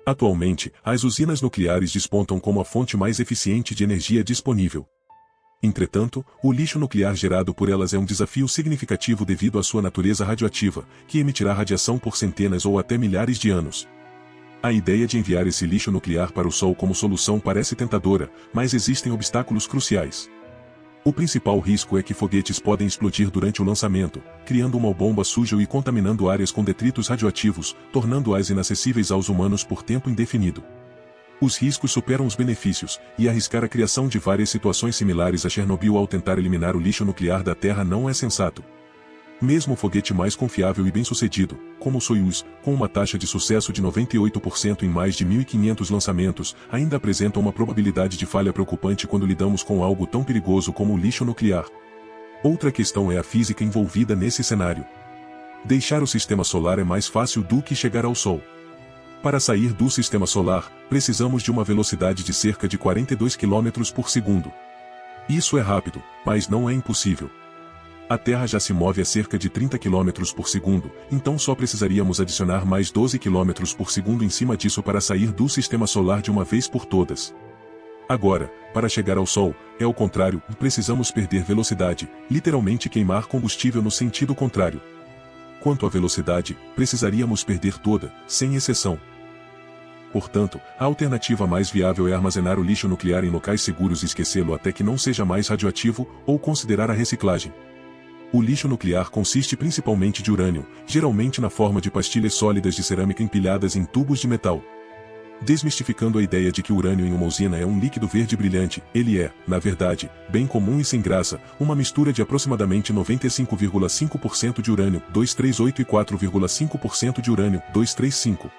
Atualmente, as usinas nucleares despontam como a fonte mais eficiente de energia disponível. Entretanto, o lixo nuclear gerado por elas é um desafio significativo devido à sua natureza radioativa, que emitirá radiação por centenas ou até milhares de anos. A ideia de enviar esse lixo nuclear para o Sol como solução parece tentadora, mas existem obstáculos cruciais. O principal risco é que foguetes podem explodir durante o lançamento, criando uma bomba suja e contaminando áreas com detritos radioativos, tornando-as inacessíveis aos humanos por tempo indefinido. Os riscos superam os benefícios, e arriscar a criação de várias situações similares a Chernobyl ao tentar eliminar o lixo nuclear da Terra não é sensato. Mesmo o foguete mais confiável e bem-sucedido, como o Soyuz, com uma taxa de sucesso de 98% em mais de 1.500 lançamentos, ainda apresenta uma probabilidade de falha preocupante quando lidamos com algo tão perigoso como o lixo nuclear. Outra questão é a física envolvida nesse cenário. Deixar o sistema solar é mais fácil do que chegar ao Sol. Para sair do sistema solar, precisamos de uma velocidade de cerca de 42 km por segundo. Isso é rápido, mas não é impossível. A Terra já se move a cerca de 30 km por segundo, então só precisaríamos adicionar mais 12 km por segundo em cima disso para sair do sistema solar de uma vez por todas. Agora, para chegar ao Sol, é o contrário, precisamos perder velocidade, literalmente queimar combustível no sentido contrário. Quanto à velocidade, precisaríamos perder toda, sem exceção. Portanto, a alternativa mais viável é armazenar o lixo nuclear em locais seguros e esquecê-lo até que não seja mais radioativo, ou considerar a reciclagem. O lixo nuclear consiste principalmente de urânio, geralmente na forma de pastilhas sólidas de cerâmica empilhadas em tubos de metal. Desmistificando a ideia de que o urânio em uma usina é um líquido verde brilhante, ele é, na verdade, bem comum e sem graça, uma mistura de aproximadamente 95,5% de urânio 238 e 4,5% de urânio 235.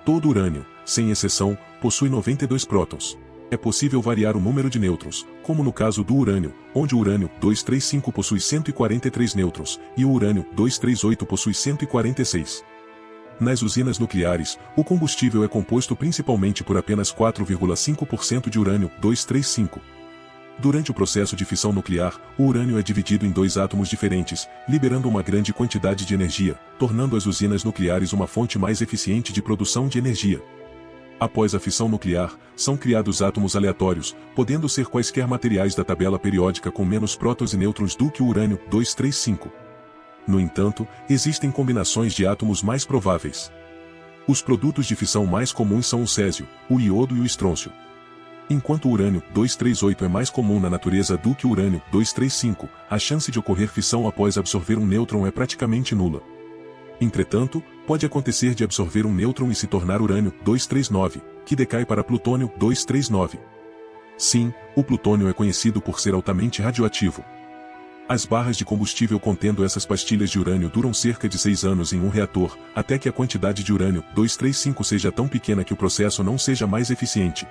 Todo urânio, sem exceção, possui 92 prótons. É possível variar o número de nêutrons, como no caso do urânio, onde o urânio 235 possui 143 nêutrons, e o urânio 238 possui 146. Nas usinas nucleares, o combustível é composto principalmente por apenas 4,5% de urânio 235. Durante o processo de fissão nuclear, o urânio é dividido em dois átomos diferentes, liberando uma grande quantidade de energia, tornando as usinas nucleares uma fonte mais eficiente de produção de energia. Após a fissão nuclear, são criados átomos aleatórios, podendo ser quaisquer materiais da tabela periódica com menos prótons e nêutrons do que o urânio 235. No entanto, existem combinações de átomos mais prováveis. Os produtos de fissão mais comuns são o césio, o iodo e o estrôncio. Enquanto o urânio 238 é mais comum na natureza do que o urânio 235, a chance de ocorrer fissão após absorver um nêutron é praticamente nula. Entretanto, pode acontecer de absorver um nêutron e se tornar urânio 239, que decai para plutônio 239. Sim, o plutônio é conhecido por ser altamente radioativo. As barras de combustível contendo essas pastilhas de urânio duram cerca de 6 anos em um reator, até que a quantidade de urânio 235 seja tão pequena que o processo não seja mais eficiente.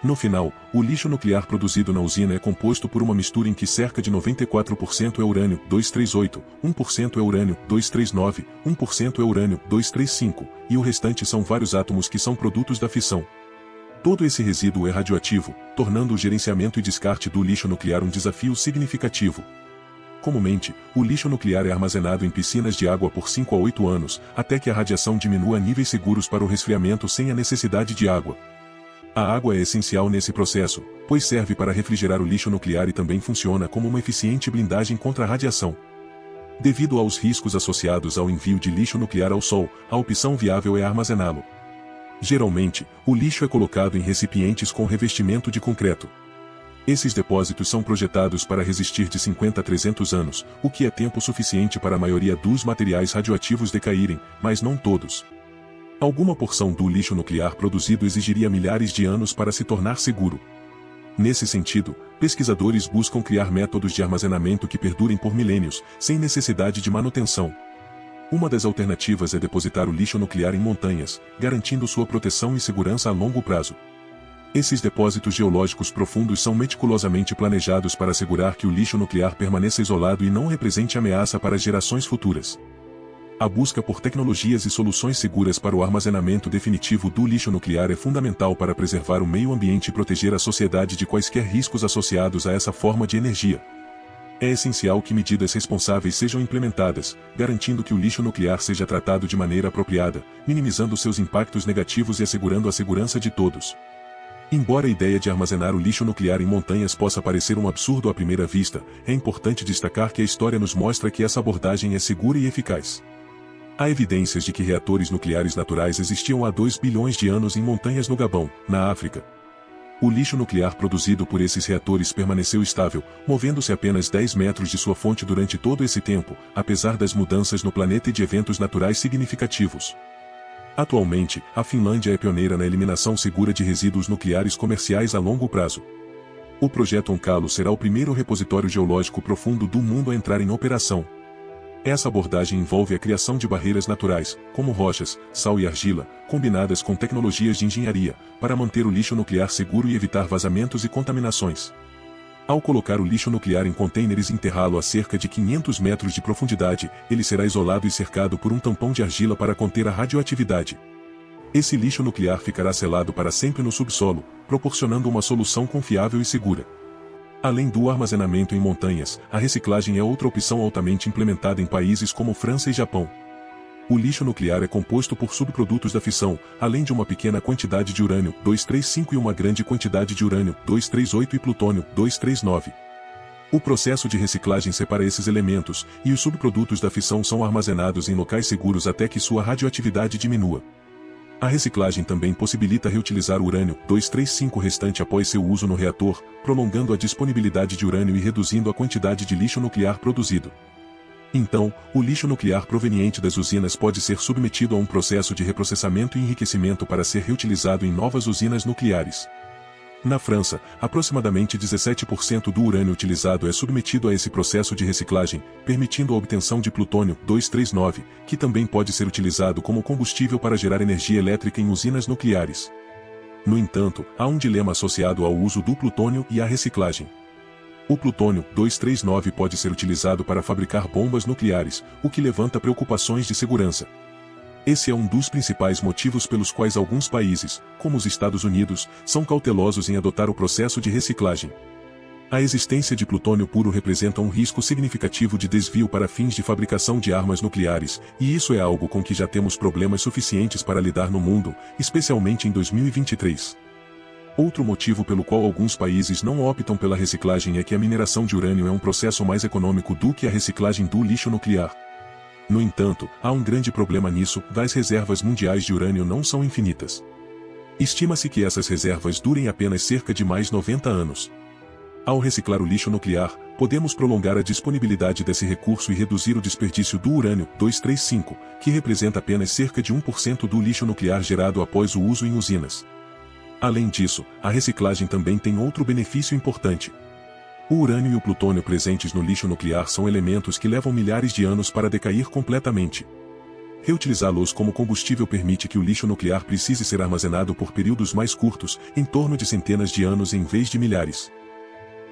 No final, o lixo nuclear produzido na usina é composto por uma mistura em que cerca de 94% é urânio 238, 1% é urânio 239, 1% é urânio 235, e o restante são vários átomos que são produtos da fissão. Todo esse resíduo é radioativo, tornando o gerenciamento e descarte do lixo nuclear um desafio significativo. Comumente, o lixo nuclear é armazenado em piscinas de água por 5 a 8 anos, até que a radiação diminua a níveis seguros para o resfriamento sem a necessidade de água. A água é essencial nesse processo, pois serve para refrigerar o lixo nuclear e também funciona como uma eficiente blindagem contra a radiação. Devido aos riscos associados ao envio de lixo nuclear ao Sol, a opção viável é armazená-lo. Geralmente, o lixo é colocado em recipientes com revestimento de concreto. Esses depósitos são projetados para resistir de 50 a 300 anos, o que é tempo suficiente para a maioria dos materiais radioativos decaírem, mas não todos. Alguma porção do lixo nuclear produzido exigiria milhares de anos para se tornar seguro. Nesse sentido, pesquisadores buscam criar métodos de armazenamento que perdurem por milênios, sem necessidade de manutenção. Uma das alternativas é depositar o lixo nuclear em montanhas, garantindo sua proteção e segurança a longo prazo. Esses depósitos geológicos profundos são meticulosamente planejados para assegurar que o lixo nuclear permaneça isolado e não represente ameaça para as gerações futuras. A busca por tecnologias e soluções seguras para o armazenamento definitivo do lixo nuclear é fundamental para preservar o meio ambiente e proteger a sociedade de quaisquer riscos associados a essa forma de energia. É essencial que medidas responsáveis sejam implementadas, garantindo que o lixo nuclear seja tratado de maneira apropriada, minimizando seus impactos negativos e assegurando a segurança de todos. Embora a ideia de armazenar o lixo nuclear em montanhas possa parecer um absurdo à primeira vista, é importante destacar que a história nos mostra que essa abordagem é segura e eficaz. Há evidências de que reatores nucleares naturais existiam há 2 bilhões de anos em montanhas no Gabão, na África. O lixo nuclear produzido por esses reatores permaneceu estável, movendo-se apenas 10 metros de sua fonte durante todo esse tempo, apesar das mudanças no planeta e de eventos naturais significativos. Atualmente, a Finlândia é pioneira na eliminação segura de resíduos nucleares comerciais a longo prazo. O projeto Onkalo será o primeiro repositório geológico profundo do mundo a entrar em operação. Essa abordagem envolve a criação de barreiras naturais, como rochas, sal e argila, combinadas com tecnologias de engenharia, para manter o lixo nuclear seguro e evitar vazamentos e contaminações. Ao colocar o lixo nuclear em contêineres e enterrá-lo a cerca de 500 metros de profundidade, ele será isolado e cercado por um tampão de argila para conter a radioatividade. Esse lixo nuclear ficará selado para sempre no subsolo, proporcionando uma solução confiável e segura. Além do armazenamento em montanhas, a reciclagem é outra opção altamente implementada em países como França e Japão. O lixo nuclear é composto por subprodutos da fissão, além de uma pequena quantidade de urânio 235 e uma grande quantidade de urânio 238 e plutônio 239. O processo de reciclagem separa esses elementos, e os subprodutos da fissão são armazenados em locais seguros até que sua radioatividade diminua. A reciclagem também possibilita reutilizar o urânio 235 restante após seu uso no reator, prolongando a disponibilidade de urânio e reduzindo a quantidade de lixo nuclear produzido. Então, o lixo nuclear proveniente das usinas pode ser submetido a um processo de reprocessamento e enriquecimento para ser reutilizado em novas usinas nucleares. Na França, aproximadamente 17% do urânio utilizado é submetido a esse processo de reciclagem, permitindo a obtenção de plutônio 239, que também pode ser utilizado como combustível para gerar energia elétrica em usinas nucleares. No entanto, há um dilema associado ao uso do plutônio e à reciclagem. O plutônio 239 pode ser utilizado para fabricar bombas nucleares, o que levanta preocupações de segurança. Esse é um dos principais motivos pelos quais alguns países, como os Estados Unidos, são cautelosos em adotar o processo de reciclagem. A existência de plutônio puro representa um risco significativo de desvio para fins de fabricação de armas nucleares, e isso é algo com que já temos problemas suficientes para lidar no mundo, especialmente em 2023. Outro motivo pelo qual alguns países não optam pela reciclagem é que a mineração de urânio é um processo mais econômico do que a reciclagem do lixo nuclear. No entanto, há um grande problema nisso: as reservas mundiais de urânio não são infinitas. Estima-se que essas reservas durem apenas cerca de mais 90 anos. Ao reciclar o lixo nuclear, podemos prolongar a disponibilidade desse recurso e reduzir o desperdício do urânio 235, que representa apenas cerca de 1% do lixo nuclear gerado após o uso em usinas. Além disso, a reciclagem também tem outro benefício importante. O urânio e o plutônio presentes no lixo nuclear são elementos que levam milhares de anos para decair completamente. Reutilizá-los como combustível permite que o lixo nuclear precise ser armazenado por períodos mais curtos, em torno de centenas de anos em vez de milhares.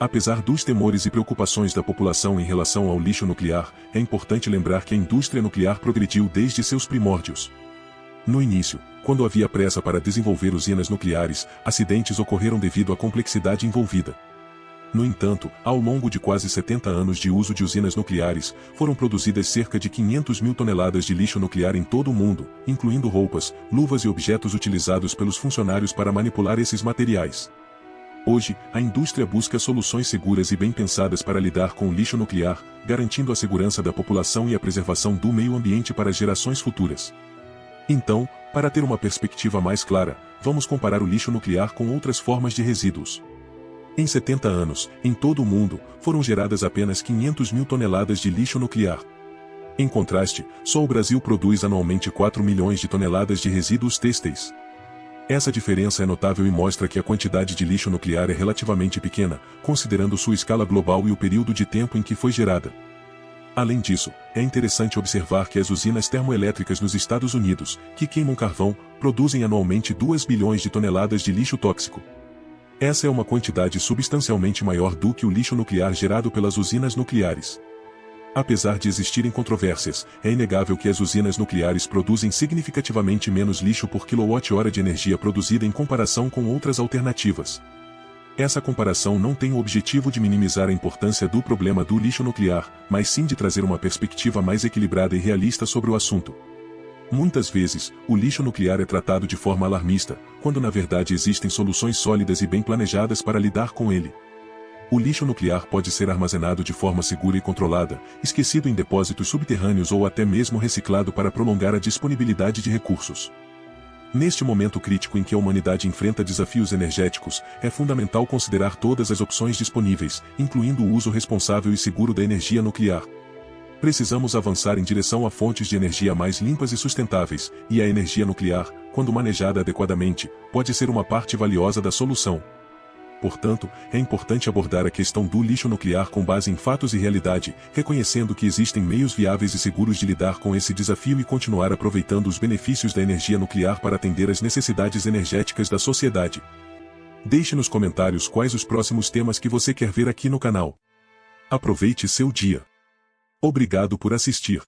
Apesar dos temores e preocupações da população em relação ao lixo nuclear, é importante lembrar que a indústria nuclear progrediu desde seus primórdios. No início, quando havia pressa para desenvolver usinas nucleares, acidentes ocorreram devido à complexidade envolvida. No entanto, ao longo de quase 70 anos de uso de usinas nucleares, foram produzidas cerca de 500 mil toneladas de lixo nuclear em todo o mundo, incluindo roupas, luvas e objetos utilizados pelos funcionários para manipular esses materiais. Hoje, a indústria busca soluções seguras e bem pensadas para lidar com o lixo nuclear, garantindo a segurança da população e a preservação do meio ambiente para gerações futuras. Então, para ter uma perspectiva mais clara, vamos comparar o lixo nuclear com outras formas de resíduos. Em 70 anos, em todo o mundo, foram geradas apenas 500 mil toneladas de lixo nuclear. Em contraste, só o Brasil produz anualmente 4 milhões de toneladas de resíduos têxteis. Essa diferença é notável e mostra que a quantidade de lixo nuclear é relativamente pequena, considerando sua escala global e o período de tempo em que foi gerada. Além disso, é interessante observar que as usinas termoelétricas nos Estados Unidos, que queimam carvão, produzem anualmente 2 bilhões de toneladas de lixo tóxico. Essa é uma quantidade substancialmente maior do que o lixo nuclear gerado pelas usinas nucleares. Apesar de existirem controvérsias, é inegável que as usinas nucleares produzem significativamente menos lixo por quilowatt-hora de energia produzida em comparação com outras alternativas. Essa comparação não tem o objetivo de minimizar a importância do problema do lixo nuclear, mas sim de trazer uma perspectiva mais equilibrada e realista sobre o assunto. Muitas vezes, o lixo nuclear é tratado de forma alarmista, quando na verdade existem soluções sólidas e bem planejadas para lidar com ele. O lixo nuclear pode ser armazenado de forma segura e controlada, esquecido em depósitos subterrâneos ou até mesmo reciclado para prolongar a disponibilidade de recursos. Neste momento crítico em que a humanidade enfrenta desafios energéticos, é fundamental considerar todas as opções disponíveis, incluindo o uso responsável e seguro da energia nuclear. Precisamos avançar em direção a fontes de energia mais limpas e sustentáveis, e a energia nuclear, quando manejada adequadamente, pode ser uma parte valiosa da solução. Portanto, é importante abordar a questão do lixo nuclear com base em fatos e realidade, reconhecendo que existem meios viáveis e seguros de lidar com esse desafio e continuar aproveitando os benefícios da energia nuclear para atender às necessidades energéticas da sociedade. Deixe nos comentários quais os próximos temas que você quer ver aqui no canal. Aproveite seu dia. Obrigado por assistir.